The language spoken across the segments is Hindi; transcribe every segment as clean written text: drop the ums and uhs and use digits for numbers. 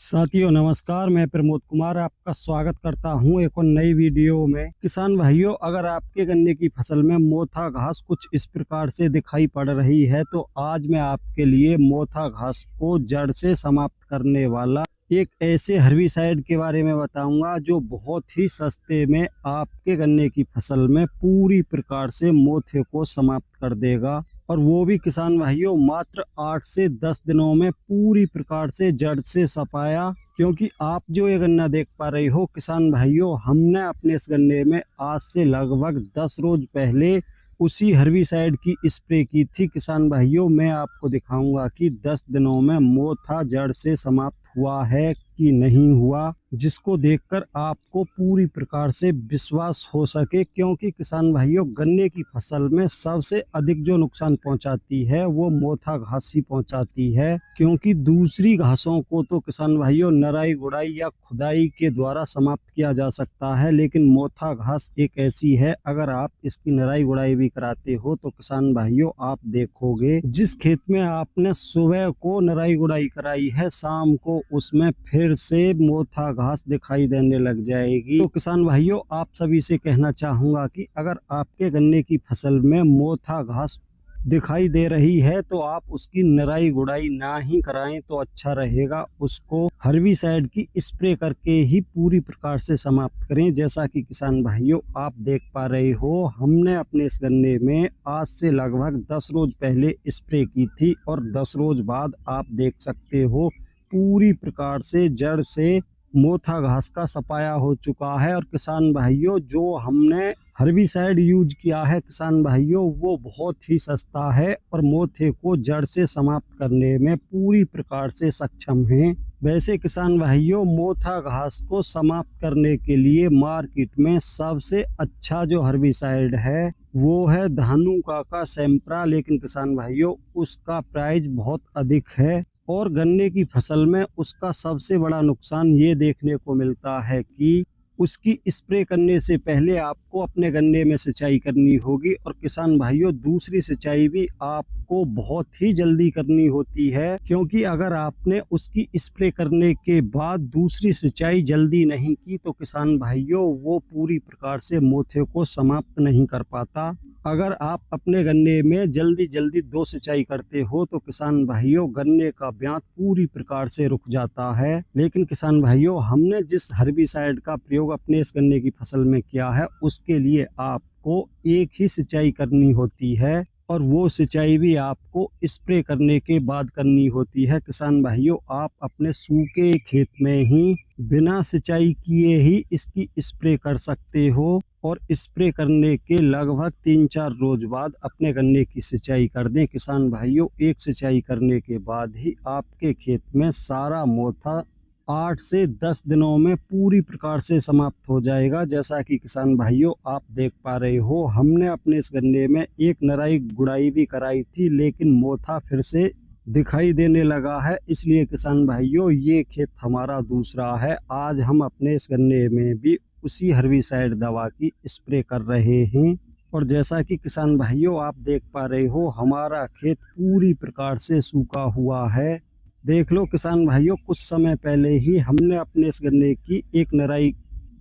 साथियों नमस्कार, मैं प्रमोद कुमार आपका स्वागत करता हूं एक और नई वीडियो में। किसान भाइयों, अगर आपके गन्ने की फसल में मोथा घास कुछ इस प्रकार से दिखाई पड़ रही है तो आज मैं आपके लिए मोथा घास को जड़ से समाप्त करने वाला एक ऐसे हर्बिसाइड के बारे में बताऊंगा जो बहुत ही सस्ते में आपके गन्ने की फसल में पूरी प्रकार से मोथे को समाप्त कर देगा, और वो भी किसान भाइयों मात्र 8 से 10 दिनों में पूरी प्रकार से जड़ से सफाया। क्योंकि आप जो ये गन्ना देख पा रही हो किसान भाइयों, हमने अपने इस गन्ने में आज से लगभग 10 रोज पहले उसी हर्बिसाइड की स्प्रे की थी। किसान भाइयों, मैं आपको दिखाऊंगा कि 10 दिनों में मोथा जड़ से समाप्त हुआ है कि नहीं हुआ, जिसको देखकर आपको पूरी प्रकार से विश्वास हो सके। क्योंकि किसान भाइयों, गन्ने की फसल में सबसे अधिक जो नुकसान पहुंचाती है वो मोथा घास ही पहुंचाती है। क्योंकि दूसरी घासों को तो किसान भाइयों नराई गुड़ाई या खुदाई के द्वारा समाप्त किया जा सकता है, लेकिन मोथा घास एक ऐसी है, अगर आप इसकी नराई गुड़ाई भी कराते हो तो किसान भाइयों आप देखोगे जिस खेत में आपने सुबह को नराई गुड़ाई कराई है, शाम को उसमें फिर से मोथा घास दिखाई देने लग जाएगी। तो किसान भाइयों, आप सभी से कहना चाहूंगा कि अगर आपके गन्ने की फसल में मोथा घास दिखाई दे रही है तो आप उसकी नराई गुड़ाई ना ही कराएं तो अच्छा रहेगा। उसको हर्बिसाइड की स्प्रे करके ही पूरी प्रकार से समाप्त करें। जैसा कि किसान भाइयों आप देख पा रहे हो, हमने अपने इस गन्ने में आज से लगभग 10 रोज पहले स्प्रे की थी, और 10 रोज बाद आप देख सकते हो पूरी प्रकार से जड़ से मोथा घास का सफाया हो चुका है। और किसान भाइयों, जो हमने हर्बिसाइड यूज किया है किसान भाइयों, वो बहुत ही सस्ता है और मोथे को जड़ से समाप्त करने में पूरी प्रकार से सक्षम है। वैसे किसान भाइयों, मोथा घास को समाप्त करने के लिए मार्केट में सबसे अच्छा जो हर्बिसाइड है वो है धानुका का सैंप्रा, लेकिन किसान भाइयों उसका प्राइस बहुत अधिक है। और गन्ने की फसल में उसका सबसे बड़ा नुकसान ये देखने को मिलता है कि उसकी स्प्रे करने से पहले आपको अपने गन्ने में सिंचाई करनी होगी, और किसान भाइयों दूसरी सिंचाई भी आपको बहुत ही जल्दी करनी होती है। क्योंकि अगर आपने उसकी स्प्रे करने के बाद दूसरी सिंचाई जल्दी नहीं की तो किसान भाइयों वो पूरी प्रकार से मोथे को समाप्त नहीं कर पाता। अगर आप अपने गन्ने में जल्दी जल्दी 2 सिंचाई करते हो तो किसान भाइयों गन्ने का ब्यात पूरी प्रकार से रुक जाता है। लेकिन किसान भाइयों, हमने जिस हर्बिसाइड का प्रयोग अपने इस गन्ने की फसल में किया है उसके लिए आपको एक ही सिंचाई करनी होती है, और वो सिंचाई भी आपको स्प्रे करने के बाद करनी होती है। किसान भाइयों, आप अपने सूखे खेत में ही बिना सिंचाई किए ही इसकी स्प्रे कर सकते हो, और स्प्रे करने के लगभग 3-4 रोज बाद अपने गन्ने की सिंचाई कर दें। किसान भाइयों, एक सिंचाई करने के बाद ही आपके खेत में सारा मोथा 8 से 10 दिनों में पूरी प्रकार से समाप्त हो जाएगा। जैसा कि किसान भाइयों आप देख पा रहे हो, हमने अपने इस गन्ने में एक नराई गुड़ाई भी कराई थी, लेकिन मोथा फिर से दिखाई देने लगा है। इसलिए किसान भाइयों, ये खेत हमारा दूसरा है। आज हम अपने इस गन्ने में भी उसी हर्बिसाइड दवा की स्प्रे कर रहे हैं। और जैसा कि किसान भाइयों आप देख पा रहे हो, हमारा खेत पूरी प्रकार से सूखा हुआ है। देख लो किसान भाइयों, कुछ समय पहले ही हमने अपने इस गन्ने की एक नराई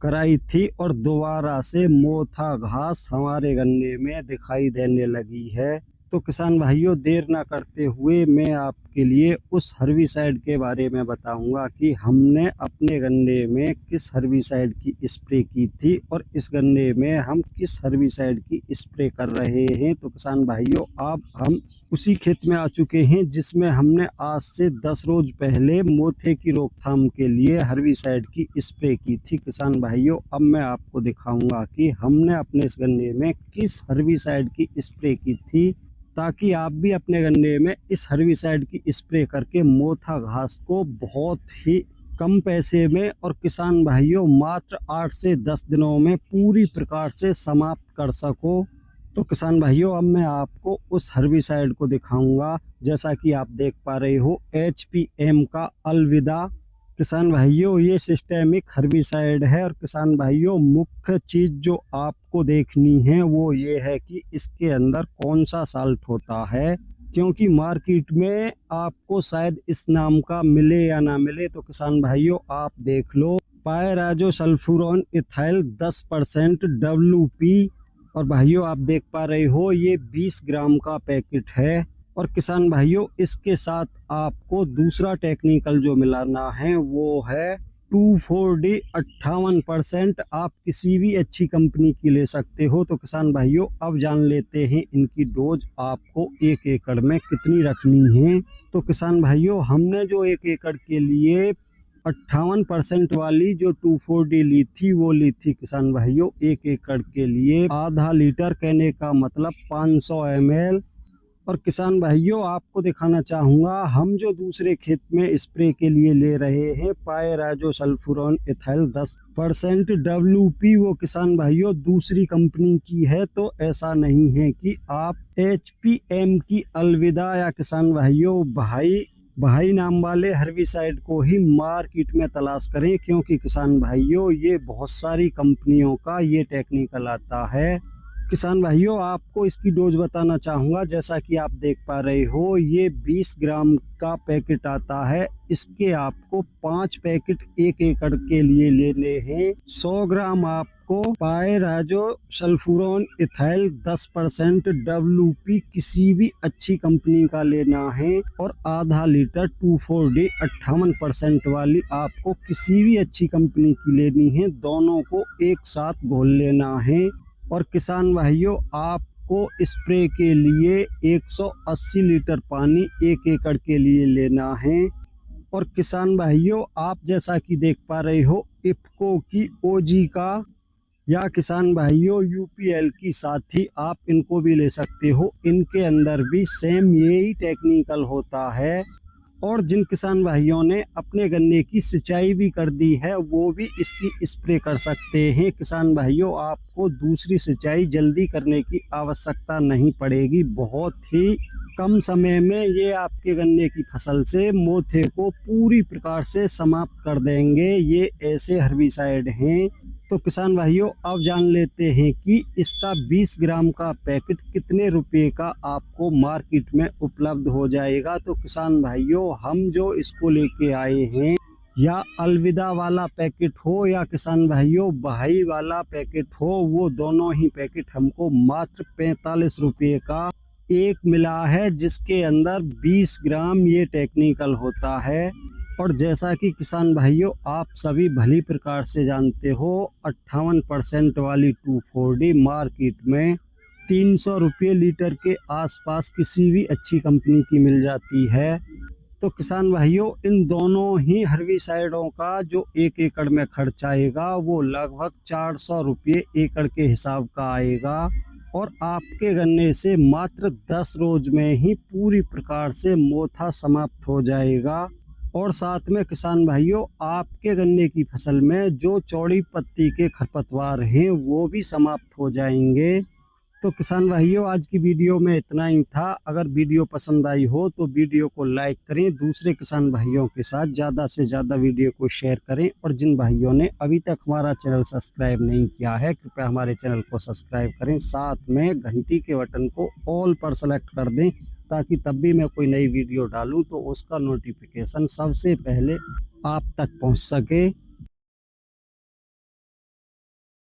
कराई थी और दोबारा से मोथा घास हमारे गन्ने में दिखाई देने लगी है। तो किसान भाइयों, देर ना करते हुए मैं आपके लिए उस हर्बिसाइड के बारे में बताऊंगा कि हमने अपने गन्ने में किस हर्बिसाइड की स्प्रे की थी और इस गन्ने में हम किस हर्बिसाइड की स्प्रे कर रहे हैं। तो किसान भाइयों, अब हम उसी खेत में आ चुके हैं जिसमें हमने आज से 10 रोज पहले मोथे की रोकथाम के लिए हर्बिसाइड की स्प्रे की थी। किसान भाइयों, अब मैं आपको दिखाऊंगा कि हमने अपने इस गन्ने में किस हर्बिसाइड की स्प्रे की थी, ताकि आप भी अपने गन्ने में इस हर्बिसाइड की स्प्रे करके मोथा घास को बहुत ही कम पैसे में और किसान भाइयों मात्र 8 से 10 दिनों में पूरी प्रकार से समाप्त कर सको। तो किसान भाइयों, अब मैं आपको उस हर्बिसाइड को दिखाऊंगा। जैसा कि आप देख पा रहे हो, HPM का अलविदा। किसान भाइयों, ये सिस्टेमिक हर्बिसाइड है। और किसान भाइयों, मुख्य चीज जो आपको देखनी है वो ये है कि इसके अंदर कौन सा साल्ट होता है। क्योंकि मार्केट में आपको शायद इस नाम का मिले या ना मिले। तो किसान भाइयों आप देख लो, पायराजो सल्फ्यूरॉन इथाइल 10% WP। और भाइयों आप देख पा रहे हो ये 20 ग्राम का पैकेट है। और किसान भाइयों इसके साथ आपको दूसरा टेक्निकल जो मिलाना है वो है 2,4-D 58%। आप किसी भी अच्छी कंपनी की ले सकते हो। तो किसान भाइयों अब जान लेते हैं इनकी डोज आपको 1 एकड़ में कितनी रखनी है। तो किसान भाइयों हमने जो 1 एकड़ के लिए 58% वाली जो 2,4-D ली थी वो ली थी किसान भाइयों 1 एकड़ के लिए आधा लीटर, कहने का मतलब 500 ml। और किसान भाइयों आपको दिखाना चाहूँगा हम जो दूसरे खेत में स्प्रे के लिए ले रहे हैं पायराजो सल्फ्यूरॉन इथाइल 10% WP, वो किसान भाइयों दूसरी कंपनी की है। तो ऐसा नहीं है कि आप HPM की अलविदा या किसान भाइयों भाई नाम वाले हर्बिसाइड को ही मार्केट में तलाश करें, क्योंकि किसान भाइयों ये बहुत सारी कंपनियों का ये टेक्निकल आता है। किसान भाइयों आपको इसकी डोज बताना चाहूँगा, जैसा कि आप देख पा रहे हो ये 20 ग्राम का पैकेट आता है। इसके आपको 5 पैकेट 1 एकड़ के लिए लेने हैं। 100 ग्राम आपको पायराजो सल्फ्यूरॉन इथाइल 10% WP किसी भी अच्छी कंपनी का लेना है। और आधा लीटर 2,4-D 58% वाली आपको किसी भी अच्छी कंपनी की लेनी है। दोनों को एक साथ घोल लेना है। और किसान भाइयों आपको स्प्रे के लिए 180 लीटर पानी 1 एकड़ के लिए लेना है। और किसान भाइयों आप जैसा कि देख पा रहे हो इफ्को की OG का या किसान भाइयों UPL की, साथ ही आप इनको भी ले सकते हो। इनके अंदर भी सेम यही टेक्निकल होता है। और जिन किसान भाइयों ने अपने गन्ने की सिंचाई भी कर दी है वो भी इसकी स्प्रे कर सकते हैं। किसान भाइयों आपको दूसरी सिंचाई जल्दी करने की आवश्यकता नहीं पड़ेगी। बहुत ही कम समय में ये आपके गन्ने की फसल से मोथे को पूरी प्रकार से समाप्त कर देंगे। ये ऐसे हर्बिसाइड हैं। तो किसान भाइयों अब जान लेते हैं कि इसका 20 ग्राम का पैकेट कितने रुपए का आपको मार्केट में उपलब्ध हो जाएगा। तो किसान भाइयों हम जो इसको लेके आए हैं, या अलविदा वाला पैकेट हो या किसान भाइयों भाई वाला पैकेट हो, वो दोनों ही पैकेट हमको मात्र 45 रुपये का एक मिला है, जिसके अंदर 20 ग्राम ये टेक्निकल होता है। और जैसा कि किसान भाइयों आप सभी भली प्रकार से जानते हो 58% वाली 2,4-D मार्केट में 300 रुपये लीटर के आसपास किसी भी अच्छी कंपनी की मिल जाती है। तो किसान भाइयों इन दोनों ही हर्बिसाइडों का जो 1 एकड़ में खर्च आएगा वो लगभग 400 रुपये एकड़ के हिसाब का आएगा। और आपके गन्ने से मात्र 10 रोज में ही पूरी प्रकार से मोथा समाप्त हो जाएगा। और साथ में किसान भाइयों आपके गन्ने की फसल में जो चौड़ी पत्ती के खरपतवार हैं वो भी समाप्त हो जाएंगे। तो किसान भाइयों आज की वीडियो में इतना ही था। अगर वीडियो पसंद आई हो तो वीडियो को लाइक करें, दूसरे किसान भाइयों के साथ ज़्यादा से ज़्यादा वीडियो को शेयर करें। और जिन भाइयों ने अभी तक हमारा चैनल सब्सक्राइब नहीं किया है कृपया हमारे चैनल को सब्सक्राइब करें, साथ में घंटी के बटन को ऑल पर सेलेक्ट कर दें, ताकि तब भी मैं कोई नई वीडियो डालूं तो उसका नोटिफिकेशन सबसे पहले आप तक पहुंच सके।